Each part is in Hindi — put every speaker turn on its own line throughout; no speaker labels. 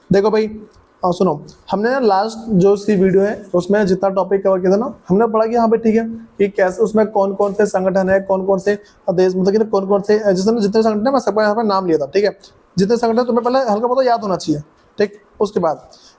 देखो भाई, सुनो, हमने ना लास्ट जो इसकी वीडियो है उसमें जितना टॉपिक कवर किया था ना, हमने पढ़ा कि हाँ भाई ठीक है कि कैसे उसमें कौन कौन से संगठन है, कौन कौन से देश, मतलब कि कौन कौन से जैसे ना जितने संगठन है मैं सबका यहाँ पर नाम लिया था। ठीक है, जितने संगठन तुम्हें पहले हल्का बहुत याद होना चाहिए। ठीक, उसके बाद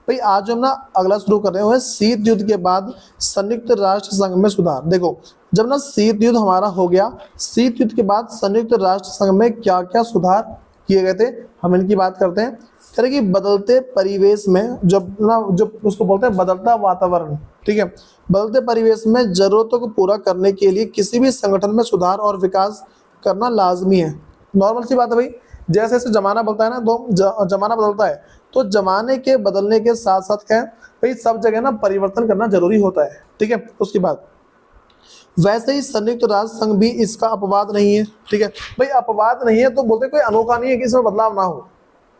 भाई आज हम ना अगला शुरू कर रहे हैं शीत युद्ध के बाद संयुक्त राष्ट्र संघ में सुधार। देखो, जब ना शीत युद्ध हमारा हो गया, शीत युद्ध के बाद संयुक्त राष्ट्र संघ में क्या क्या सुधार किए गए थे, हम इनकी बात करते हैं। कह रहे कि बदलते परिवेश में जब ना, जब उसको बोलते हैं बदलता वातावरण, ठीक है, बदलते परिवेश में जरूरतों को पूरा करने के लिए किसी भी संगठन में सुधार और विकास करना लाजमी है। नॉर्मल सी बात है भाई, जैसे जैसे जमाना बदलता है ना, तो जमाना बदलता है तो जमाने के बदलने के साथ साथ क्या है भाई, सब जगह ना परिवर्तन करना जरूरी होता है। ठीक है, उसके बाद वैसे ही संयुक्त राष्ट्र संघ भी इसका अपवाद नहीं है। ठीक है भाई, अपवाद नहीं है तो बोलते कोई अनोखा नहीं है कि इसमें बदलाव ना हो।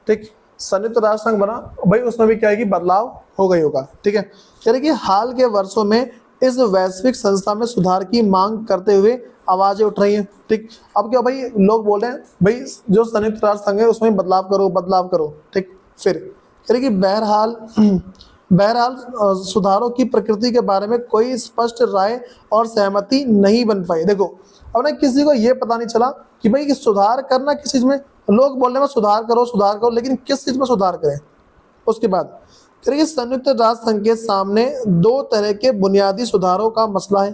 ठीक, संयुक्त राष्ट्र संघ बना भाई, उसमें भी क्या है कि बदलाव हो गई होगा। ठीक है, कह रहे कि हाल के वर्षों में इस वैश्विक संस्था में सुधार की मांग करते हुए आवाजें उठ रही हैं। ठीक, अब क्या भाई लोग बोल रहे हैं भाई जो संयुक्त राष्ट्र संघ है उसमें बदलाव करो बदलाव करो। ठीक, फिर कह रहे कि बहरहाल सुधारों की प्रकृति के बारे में कोई स्पष्ट राय और सहमति नहीं बन पाई। देखो, अब ना किसी को ये पता नहीं चला कि भाई कि सुधार करना किस चीज में, लोग बोल रहे हैं सुधार करो, लेकिन किस चीज में सुधार करें। उसके बाद करिए संयुक्त राष्ट्र संघ के सामने दो तरह के बुनियादी सुधारों का मसला है।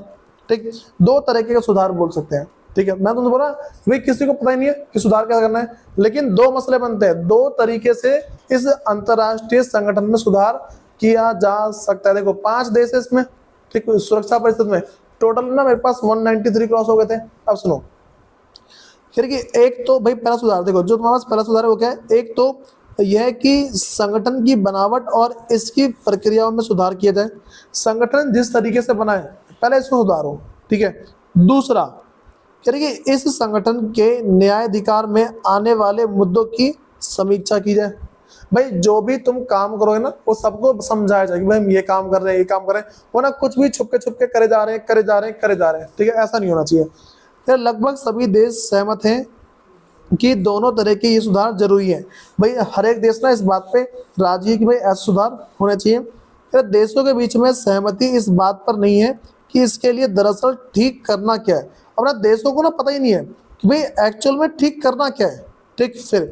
ठीक, दो तरह के सुधार बोल सकते हैं। ठीक है, मैं तुमसे बोला भाई किसी को पता ही नहीं है कि सुधार क्या करना है, लेकिन दो मसले बनते हैं, दो तरीके से इस अंतरराष्ट्रीय संगठन में सुधार किया जा सकता है। देखो 5 देश है इसमें। ठीक, सुरक्षा परिषद में टोटल ना मेरे पास 193 क्रॉस हो गए थे। अब सुनो, फिर कि एक तो भाई पहला सुधार, देखो जो तुम्हारे पास पहला सुधार है वो क्या है, एक तो यह है कि संगठन की बनावट और इसकी प्रक्रियाओं में सुधार किया जाए। संगठन जिस तरीके से बना है पहले इसको सुधारो। ठीक है, दूसरा कह रही कि इस संगठन के न्यायाधिकार में आने वाले मुद्दों की समीक्षा की जाए। भाई जो भी तुम काम करोगे ना वो सबको समझाया जाए कि भाई हम ये काम कर रहे हैं, ये काम कर रहे हैं, वो ना कुछ भी छुपके करे जा रहे हैं। ठीक है, ऐसा नहीं होना चाहिए। फिर लगभग सभी देश सहमत हैं कि दोनों तरह के ये सुधार जरूरी है। भाई हर एक देश ना इस बात पे राजी है कि भाई ऐसा सुधार होने चाहिए। फिर देशों के बीच में सहमति इस बात पर नहीं है कि इसके लिए दरअसल ठीक करना क्या है। अब ना देशों को ना पता ही नहीं है कि भाई एक्चुअल में ठीक करना क्या है। ठीक, फिर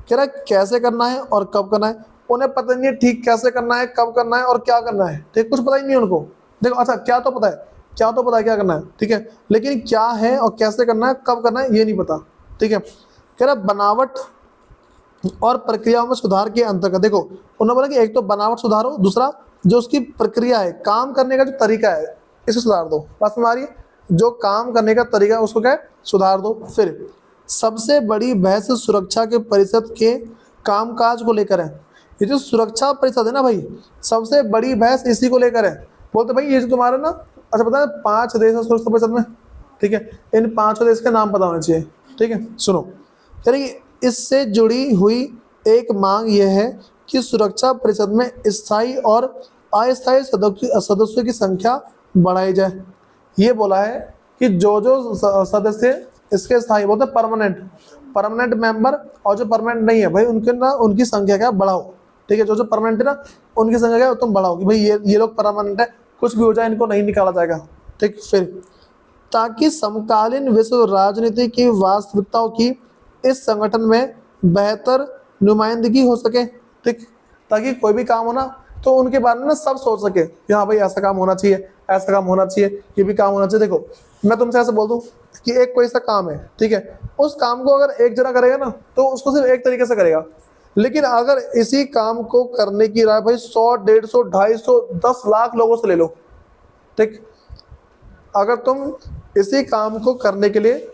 कह रहा है कैसे करना है और कब करना है, उन्हें पता नहीं है ठीक कैसे करना है, कब करना है और क्या करना है। ठीक, कुछ पता ही नहीं है उनको। देखो अच्छा क्या तो पता है क्या करना है, ठीक है, लेकिन क्या है और कैसे करना है, कब करना है, ये नहीं पता। ठीक है, कह रहा बनावट और प्रक्रियाओं में सुधार के अंतर्गत देखो उन्होंने बोला कि एक तो बनावट सुधारो, दूसरा जो उसकी प्रक्रिया है, काम करने का जो तरीका है इसे सुधार दो। बात समझ आ रही है, जो काम करने का तरीका है उसको क्या है, सुधार दो। फिर सबसे बड़ी बहस सुरक्षा के परिषद के कामकाज को लेकर है। ये जो सुरक्षा परिषद है ना भाई, सबसे बड़ी बहस इसी को लेकर है। बोलते भाई ये जो तुम्हारा ना, अच्छा पता है 5 देश है सुरक्षा परिषद में। ठीक है, इन 5 देश के नाम पता होने चाहिए। ठीक है, सुनो, कह रही इससे जुड़ी हुई एक मांग यह है कि सुरक्षा परिषद में स्थायी और अस्थायी सदस्यों की संख्या बढ़ाई जाए। ये बोला है कि जो सदस्य इसके स्थायी बोलते परमानेंट मेंबर, और जो परमानेंट नहीं है भाई उनके ना उनकी संख्या क्या बढ़ाओ। ठीक है, जो परमानेंट है ना उनकी संख्या क्या तुम बढ़ाओ कि भाई ये लोग परमानेंट है, कुछ भी हो जाए इनको नहीं निकाला जाएगा। ठीक, फिर ताकि समकालीन विश्व राजनीति की वास्तविकताओं की इस संगठन में बेहतर नुमाइंदगी हो सके। ठीक, ताकि कोई भी काम हो ना तो उनके बारे में ना सब सोच सके कि हाँ भाई ऐसा काम होना चाहिए, ऐसा काम होना चाहिए, ये भी काम होना चाहिए। देखो मैं तुमसे ऐसे बोल दूं कि एक कोई सा काम है, ठीक है, उस काम को अगर एक जना करेगा ना तो उसको सिर्फ एक तरीके से करेगा, लेकिन अगर इसी काम को करने की राय भाई 100, 150, 250, 10 लाख लोगों से ले लो। ठीक, अगर तुम इसी काम को करने के लिए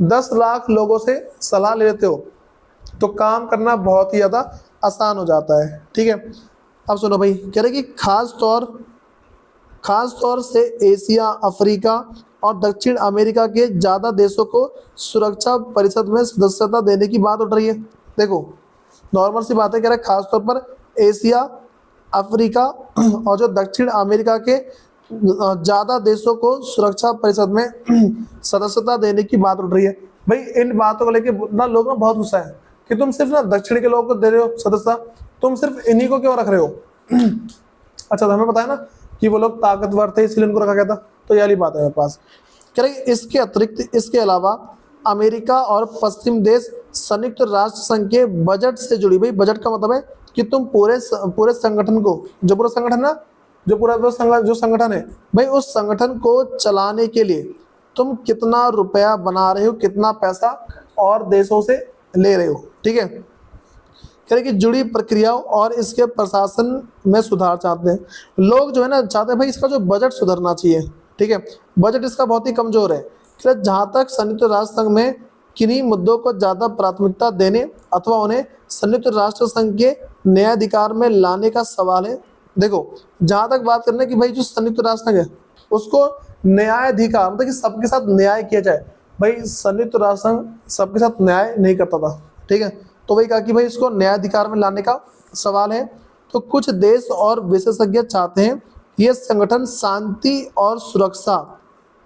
10 लाख लोगों से सलाह ले लेते हो तो काम करना बहुत ही ज़्यादा आसान हो जाता है। ठीक है, अब सुनो भाई, कह रहे कि खास तौर से एशिया, अफ्रीका और दक्षिण अमेरिका के ज़्यादा देशों को सुरक्षा परिषद में सदस्यता देने की बात उठ रही है। देखो नॉर्मल सी बात है, कह रहे खास तौर पर एशिया, अफ्रीका और जो दक्षिण अमेरिका के ज़्यादा देशों को सुरक्षा परिषद में सदस्यता देने की बात उठ रही है। भाई इन बातों को लेकर ना लोग ना बहुत गुस्सा है कि तुम सिर्फ ना दक्षिण के लोगों को दे रहे हो सदस्यता, तुम सिर्फ इन्हीं को क्यों रख रहे हो? अच्छा, तो हमें पता है ना कि वो लोग ताकतवर थे इसलिए उनको रखा गया था, तो ये वाली बात है मेरे पास। कह रहे इसके अतिरिक्त, इसके अलावा अमेरिका और पश्चिम देश संयुक्त राष्ट्र संघ के बजट से जुड़ी, भाई बजट का मतलब है कि तुम पूरे संगठन को, जो पूरा संगठन ना, जो पूरा जो संगठन है भाई, उस संगठन को चलाने के लिए तुम कितना रुपया बना रहे हो, कितना पैसा और देशों से ले रहे हो, ठीक है। कह रहे कि जुड़ी प्रक्रियाओं और इसके प्रशासन में सुधार चाहते हैं लोग, जो है ना चाहते हैं भाई इसका जो बजट सुधरना चाहिए, ठीक है। बजट इसका बहुत ही कमजोर है। जहाँ तक संयुक्त राष्ट्र संघ में किन्हीं मुद्दों को ज़्यादा प्राथमिकता देने अथवा उन्हें संयुक्त राष्ट्र संघ के न्यायाधिकार में लाने का सवाल है। देखो, जहाँ तक बात करना है कि भाई जो संयुक्त राष्ट्र संघ है उसको न्यायाधिकार, मतलब कि सबके साथ न्याय किया जाए, भाई संयुक्त राष्ट्र संघ सबके साथ न्याय नहीं करता था, ठीक है। तो वही कहा कि भाई इसको न्यायाधिकार में लाने का सवाल है। तो कुछ देश और विशेषज्ञ चाहते हैं ये संगठन शांति और सुरक्षा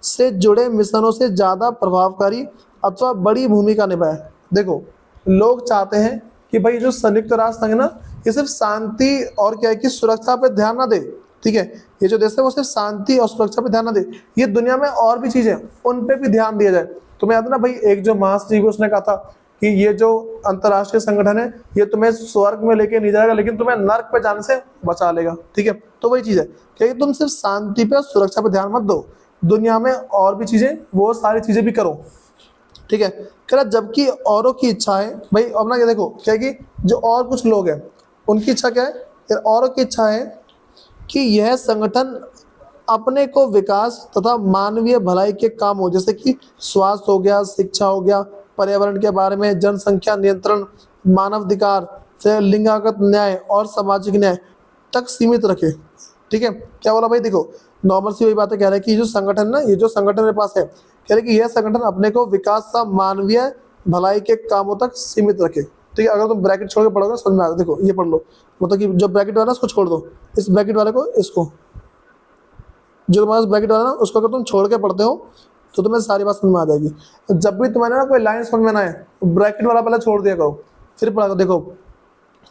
से जुड़े मिशनों से ज़्यादा प्रभावकारी अथवा बड़ी भूमिका निभाए। देखो, लोग चाहते हैं कि भाई जो संयुक्त राष्ट्र संघ है ना, ये सिर्फ शांति और क्या है कि सुरक्षा पे ध्यान ना दे, ठीक है। ये जो देश है वो सिर्फ शांति और सुरक्षा पे ध्यान ना दे, ये दुनिया में और भी चीज़ें उन पे भी ध्यान दिया जाए। तुम्हें याद है ना भाई, एक जो महासचिव उसने कहा था कि ये जो अंतर्राष्ट्रीय संगठन है ये तुम्हें स्वर्ग में लेके नहीं जाएगा लेकिन तुम्हें नर्क पे जाने से बचा लेगा, ठीक है। तो वही चीज़ है कि तुम सिर्फ शांति पे और सुरक्षा पे ध्यान मत दो, दुनिया में और भी चीज़ें, वो सारी चीज़ें भी करो, ठीक है। कह जबकि औरों की इच्छा है भाई, अब ना क्या देखो क्या है कि जो और कुछ लोग हैं उनकी इच्छा क्या है, औरों की इच्छा है कि यह संगठन अपने को विकास तथा मानवीय भलाई के काम हो, जैसे कि स्वास्थ्य हो गया, शिक्षा हो गया, पर्यावरण के बारे में, जनसंख्या नियंत्रण, मानवाधिकार से लिंगागत न्याय और सामाजिक न्याय तक सीमित रखे, ठीक है। क्या बोला भाई, देखो नॉर्मल सी वही बातें कह रहे हैं कि जो संगठन ना, ये जो संगठन मेरे पास है, कह रहे कि यह संगठन अपने को विकास तथा मानवीय भलाई के कामों तक सीमित रखे, ठीक है। अगर तुम ब्रैकेट छोड़ के पढ़ोगे समझ में आएगा। देखो ये पढ़ लो, मतलब कि जो ब्रैकेट वाला उसको छोड़ दो, इस ब्रैकेट वाले को, इसको जो तुम्हारे ब्रैकेट वाला ना उसको अगर तुम छोड़ के पढ़ते हो तो तुम्हें सारी बात समझ में आ जाएगी। जब भी तुम्हारे ना कोई लाइन समझ में ना आए तो ब्रैकेट वाला पहले छोड़ दिया करो, फिर पढ़ा करो। देखो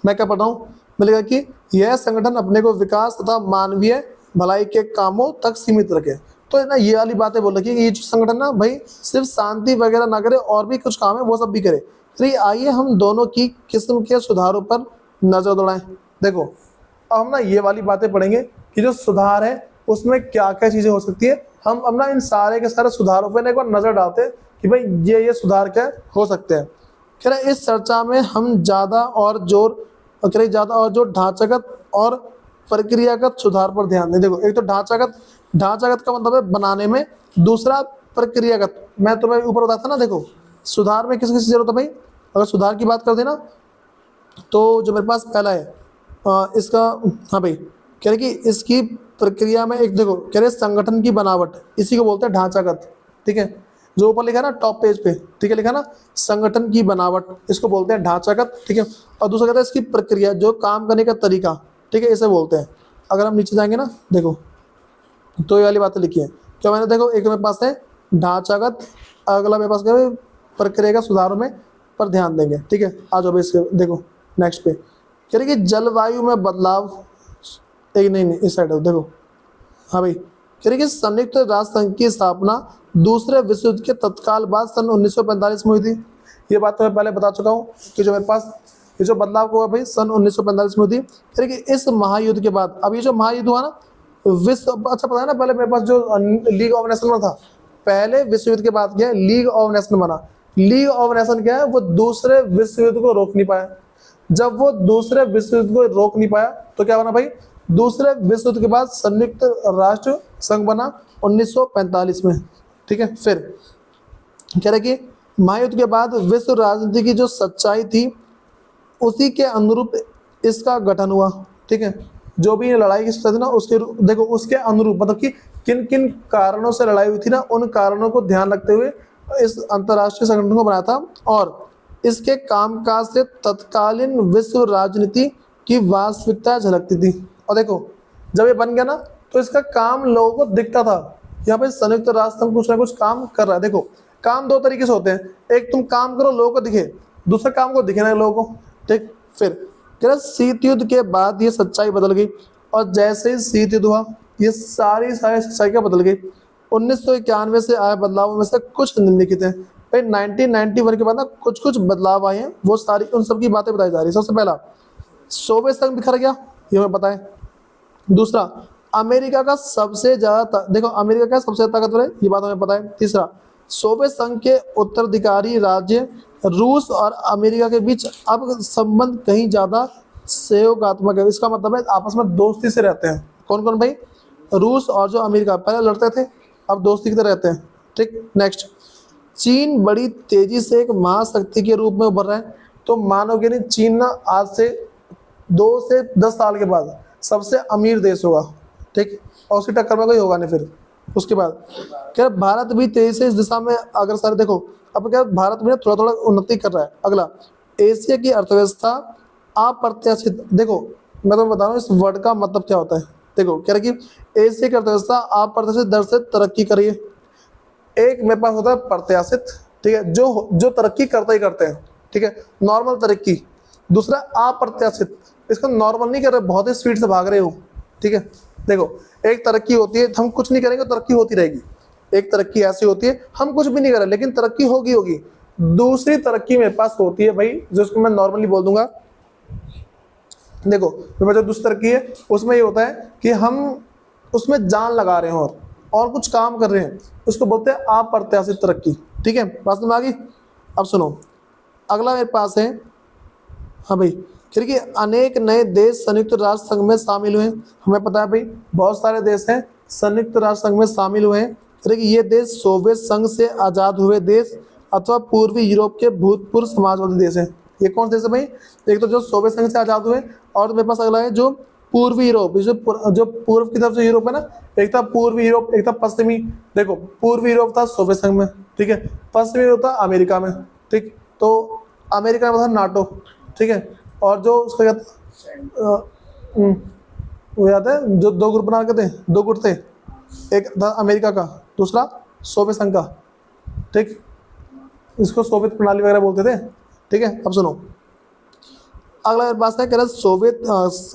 मैं क्या पढ़ रहा हूँ, मिलेगा कि यह संगठन अपने को विकास तथा मानवीय भलाई के कामों तक सीमित रखे। तो ना ये वाली बातें बोल रखी है कि ये जो संगठन ना भाई सिर्फ शांति वगैरह ना करे, और भी कुछ काम है वो सब भी करे। फिर आइए हम दोनों की किस्म के सुधारों पर नजर दौड़ाएं। देखो अब हम ना ये वाली बातें पढ़ेंगे कि जो सुधार है उसमें क्या क्या चीजें हो सकती है। हम अब ना इन सारे के सारे सुधारों पर एक बार नजर डालते हैं कि भाई ये सुधार क्या हो सकते हैं। कह रहे इस चर्चा में हम ज़्यादा और जोर ढांचागत और प्रक्रियागत सुधार पर ध्यान दें। देखो एक तो ढांचागत का मतलब है बनाने में, दूसरा प्रक्रियागत, मैं तुम्हें ऊपर बताया था ना। देखो सुधार में किस किस जरूरत है भाई, अगर सुधार की बात कर देना तो जो मेरे पास पहला है इसका, हाँ भाई कह रहे कि इसकी प्रक्रिया में एक देखो कह रहे संगठन की बनावट, इसी को बोलते हैं ढांचागत, ठीक है। जो ऊपर लिखा ना टॉप पेज पे, ठीक है, लिखा ना संगठन की बनावट, इसको बोलते हैं ढांचागत, ठीक है। और दूसरा कहता है इसकी प्रक्रिया, जो काम करने का तरीका, ठीक है, इसे बोलते हैं। अगर हम नीचे जाएंगे ना देखो तो ये वाली बातें लिखी है। क्या मैंने देखो एक मेरे पास है ढांचागत, अगला मेरे पास क्या है प्रक्रिया का सुधारों में पर ध्यान देंगे, ठीक है। आ जाओ इसके देखो नेक्स्ट पे कह रहे कि जलवायु में बदलाव, एक नहीं इस साइड देखो, हाँ भाई कह रहे कि संयुक्त राष्ट्र संघ की स्थापना दूसरे विश्व युद्ध के तत्काल बाद सन 1945 में हुई थी। ये बात तो मैं पहले बता चुका हूँ कि जो मेरे पास ये जो बदलाव हुआ भाई सन 1945 में हुई थी। कह रहे कि इस महायुद्ध के बाद, अब ये जो महायुद्ध हुआ ना विश्व, अच्छा पता है ना पहले मेरे पास जो लीग ऑफ नेशन में था, पहले विश्व युद्ध के बाद क्या है लीग ऑफ नेशन बना। लीग ऑफ नेशन क्या है, वो दूसरे विश्व युद्ध को रोक नहीं पाया। जब वो दूसरे विश्व युद्ध को रोक नहीं पाया तो क्या बना भाई, दूसरे विश्व युद्ध के बाद संयुक्त राष्ट्र संघ बना 1945 में, ठीक है। फिर कह रहे कि महायुद्ध के बाद विश्व राजनीति की जो सच्चाई थी उसी के अनुरूप इसका गठन हुआ, ठीक है। जो भी लड़ाई की सच्चाई थी ना उसके देखो उसके अनुरूप, मतलब कि किन किन कारणों से लड़ाई हुई थी ना, उन कारणों को ध्यान रखते हुए इस अंतर्राष्ट्रीय संगठन को बनाया था। और इसके कामकाज से तत्कालीन विश्व राजनीति की वास्तविकता झलकती थी। और देखो जब ये बन गया ना तो इसका काम लोगों को दिखता था, यहाँ पे संयुक्त राष्ट्र कुछ ना कुछ काम कर रहा है। देखो काम दो तरीके से होते हैं, एक तुम काम करो लोगों को दिखे, दूसरा काम को दिखे ना लोगों को, ठीक। फिर कह रहा शीत युद्ध के बाद ये सच्चाई बदल गई, और जैसे ही शीत युद्ध हुआ ये सारी सच्चाई क्या बदल गई। 1991 से आए बदलावों में से कुछ निम्नलिखित हैं। भाई 1991 के बाद ना कुछ कुछ बदलाव आए हैं, वो सारी उन सब की बातें बताई जा रही है। सबसे पहला, सोवियत संघ बिखर गया, ये हमें पता है। दूसरा, अमेरिका का सबसे ज्यादा देखो अमेरिका का सबसे ज्यादा ताकतवर है, ये बात हमें पता है। तीसरा, सोवियत संघ के उत्तराधिकारी राज्य रूस और अमेरिका के बीच अब संबंध कहीं ज्यादा सहयोगात्मक है। इसका मतलब है आपस में दोस्ती से रहते हैं। कौन कौन भाई? रूस और जो अमेरिका, पहले लड़ते थे अब दोस्ती की तरह रहते हैं। ठीक, नेक्स्ट, चीन बड़ी तेजी से एक महाशक्ति के रूप में उभर रहा है। तो मानोगे नहीं, चीन ना आज से 2 से 10 साल के बाद सबसे अमीर देश होगा। ठीक, और उसकी टक्कर में कोई होगा नहीं। फिर उसके बाद क्या, भारत भी तेजी से इस दिशा में अग्रसर। देखो अब क्या, भारत में थोड़ा थोड़ा उन्नति कर रहा है। अगला, एशिया की अर्थव्यवस्था अप्रत्याशित। देखो मैं तुम्हें बता रहा हूँ इस वर्ड का मतलब क्या होता है। देखो कह रहा है कि एशिया की अर्थव्यवस्था अप्रत्याशित दर से तरक्की कर रही है। एक मेरे पास होता है प्रत्याशित, ठीक है, जो तरक्की करते ही करते हैं, ठीक है, नॉर्मल तरक्की। दूसरा अप्रत्याशित, इसको नॉर्मल नहीं कर रहे, बहुत ही स्पीड से भाग रहे हो। ठीक है, देखो एक तरक्की होती है, हम कुछ नहीं करेंगे तरक्की होती रहेगी। एक तरक्की ऐसी होती है हम कुछ भी नहीं कर रहे लेकिन तरक्की होगी होगी। दूसरी तरक्की मेरे पास होती है भाई, जिसको मैं नॉर्मली बोल दूंगा। देखो मेरे पास जो दूसरी तरक्की है उसमें ये होता है कि हम उसमें जान लगा रहे हैं और कुछ काम कर रहे हैं, उसको बोलते हैं अप्रत्याशित तरक्की। ठीक है, बात समझ आ गई। अब सुनो अगला मेरे पास है, हाँ भाई, क्योंकि अनेक नए देश संयुक्त राष्ट्र संघ में शामिल हुए। हमें पता है भाई बहुत सारे देश हैं संयुक्त राष्ट्र संघ में शामिल हुए हैं। क्योंकि ये देश सोवियत संघ से आज़ाद हुए देश अथवा पूर्वी यूरोप के भूतपूर्व समाजवादी देश हैं। ये कौन से देश है भाई? एक तो जो सोवियत संघ से आज़ाद हुए, और मेरे पास अगला है जो पूर्वी यूरोप, जो पूर्व की तरफ से यूरोप है ना, एक था पूर्वी यूरोप एक था पश्चिमी। देखो पूर्वी यूरोप था सोवियत संघ में, ठीक है, पश्चिमी यूरोप था अमेरिका में। ठीक, तो अमेरिका में था नाटो। ठीक है, और जो उसका क्या था, वो याद है जो 2 ग्रुप बना के थे, 2 गुट थे, एक था अमेरिका का, दूसरा सोवियत संघ का। ठीक, इसको सोवियत प्रणाली वगैरह बोलते थे। ठीक है, अब सुनो अगला मेरे पास है, कह रहा सोवियत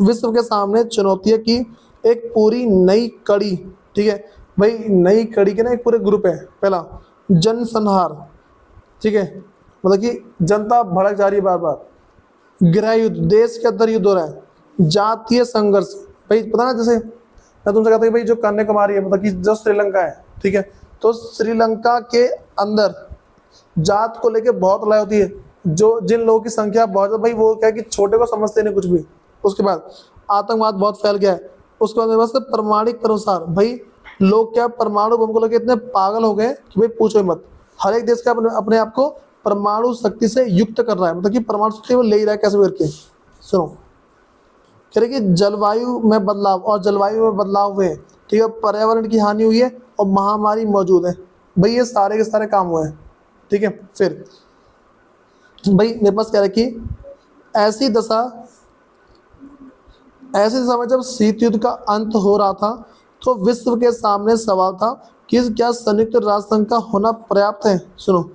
विश्व के सामने चुनौतियां की एक पूरी नई कड़ी। ठीक है भाई, नई कड़ी के ना एक पूरे ग्रुप है। पहला, जनसंहार, ठीक है, मतलब कि जनता भड़क जा रही है बार बार। गृह युद्ध, देश के अंदर युद्ध हो रहा है। जातीय संघर्ष, भाई पता ना, जैसे मैं तुमसे कहता हूँ भाई जो कन्याकुमारी है, मतलब कि जो श्रीलंका है, ठीक है, तो श्रीलंका के अंदर जात को लेके बहुत लड़ाई होती है। जो जिन लोगों की संख्या बहुत ज्यादा, भाई वो क्या है कि छोटे को समझते नहीं कुछ भी। उसके बाद आतंकवाद बहुत फैल गया है। उसके बाद मेरे पास परमाणिक अनुसार, भाई लोग क्या परमाणु बम को लेकर इतने पागल हो गए कि भाई पूछो मत। हर एक देश का अपने आप को परमाणु शक्ति से युक्त कर रहा है, मतलब कि परमाणु शक्ति वो ले ही रहा है कैसे करके। सुनो कह रहे कि जलवायु में बदलाव, और जलवायु में बदलाव हुए, ठीक है, पर्यावरण की हानि हुई है और महामारी मौजूद है। भाई ये सारे के सारे काम हुए हैं। ठीक है, फिर भाई मेरे पास क्या है कि ऐसी दशा में जब शीत युद्ध का अंत हो रहा था तो विश्व के सामने सवाल था कि क्या संयुक्त राष्ट्र संघ का होना पर्याप्त है। सुनो,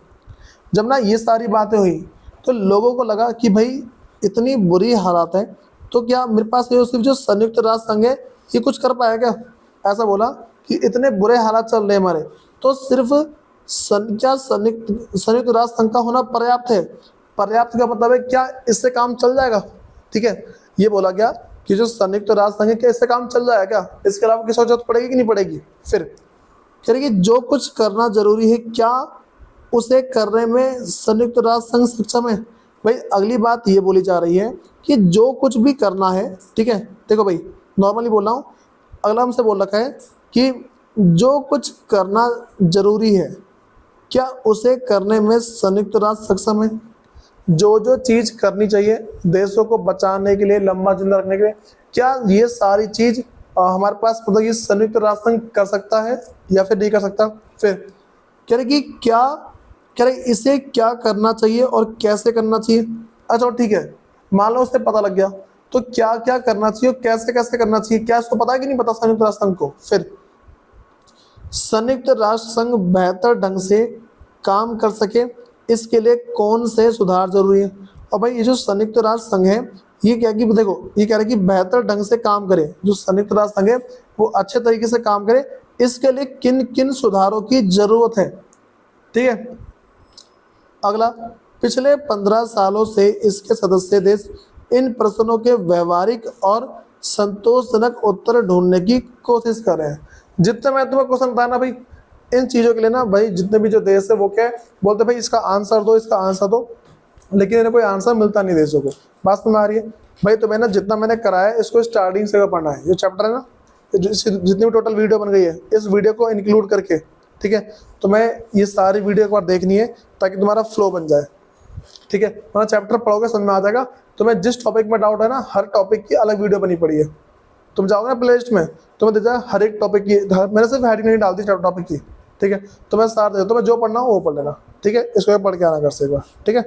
जब ना ये सारी बातें हुई तो लोगों को लगा कि भाई इतनी बुरी हालात है तो क्या मेरे पास ये सिर्फ जो संयुक्त राष्ट्र संघ है ये कुछ कर पाया क्या। ऐसा बोला कि इतने बुरे हालात चल रहे हैं हमारे, तो सिर्फ क्या संयुक्त राष्ट्र संघ का होना पर्याप्त है। पर्याप्त का मतलब है क्या इससे काम चल जाएगा। ठीक है, ये बोला गया कि जो संयुक्त राष्ट्र संघ है क्या इससे काम चल जाएगा क्या, इसके अलावा किसी और जरूरत पड़ेगी कि नहीं पड़ेगी। फिर कह रही कि जो कुछ करना जरूरी है क्या उसे करने में संयुक्त राष्ट्र संघ सक्षम है। भाई अगली बात ये बोली जा रही है कि जो कुछ भी करना है, ठीक है, देखो भाई नॉर्मली बोल रहा हूँ, अगला हमसे बोल रखा है कि जो कुछ करना जरूरी है क्या उसे करने में संयुक्त राष्ट्र सक्षम है। जो चीज़ करनी चाहिए देशों को बचाने के लिए, लंबा जिंदा रखने के लिए, क्या ये सारी चीज़ हमारे पास मतलब ये संयुक्त राष्ट्र संघ कर सकता है या फिर नहीं कर सकता। फिर कह रहे कि कह रहे इसे क्या करना चाहिए और कैसे करना चाहिए। अच्छा ठीक है, मान लो उससे पता लग गया तो क्या क्या करना चाहिए और कैसे कैसे करना चाहिए, क्या इसको पता है कि नहीं पता संयुक्त राष्ट्र संघ को। फिर संयुक्त राष्ट्र संघ बेहतर ढंग से काम कर सके इसके लिए कौन से सुधार जरूरी है। और भाई ये जो संयुक्त राष्ट्र संघ है ये क्या कि देखो ये कह रहे हैं कि बेहतर ढंग से काम करे, जो संयुक्त राष्ट्र संघ है वो अच्छे तरीके से काम करे, इसके लिए किन किन सुधारों की जरूरत है। ठीक है, अगला, पिछले 15 सालों से इसके सदस्य देश इन प्रश्नों के व्यवहारिक और संतोषजनक उत्तर ढूंढने की कोशिश कर रहे हैं। जितने मैं तुम्हें क्वेश्चन बताया ना भाई, इन चीजों के लिए ना भाई जितने भी जो देश है वो क्या है, बोलते भाई इसका आंसर दो, इसका आंसर दो, लेकिन इन्हें कोई आंसर मिलता नहीं देशों को। बात समझ आ रही है भाई? तो मैंने जितना मैंने कराया इसको स्टार्टिंग से पढ़ना है, ये चैप्टर है ना, जितनी भी टोटल वीडियो बन गई है इस वीडियो को इंक्लूड करके, ठीक है। तो मैं ये सारी वीडियो एक बार देखनी है ताकि तुम्हारा फ्लो बन जाए, ठीक है। वरना चैप्टर पढ़ोगे समझ में आ जाएगा। तुम्हें जिस टॉपिक में डाउट है ना, हर टॉपिक की अलग वीडियो बनी पड़ी है। तुम जाओगे ना प्ले लिस्ट में, तुम्हें दे जाए हर एक टॉपिक की, मैंने सिर्फ हेडिंग नहीं डाल दी टॉपिक की, ठीक है। तो मैं सार दे, तुम्हें जो पढ़ना हो वो पढ़ लेना, ठीक है। इसको पढ़ के आना घर से एक बार, ठीक है।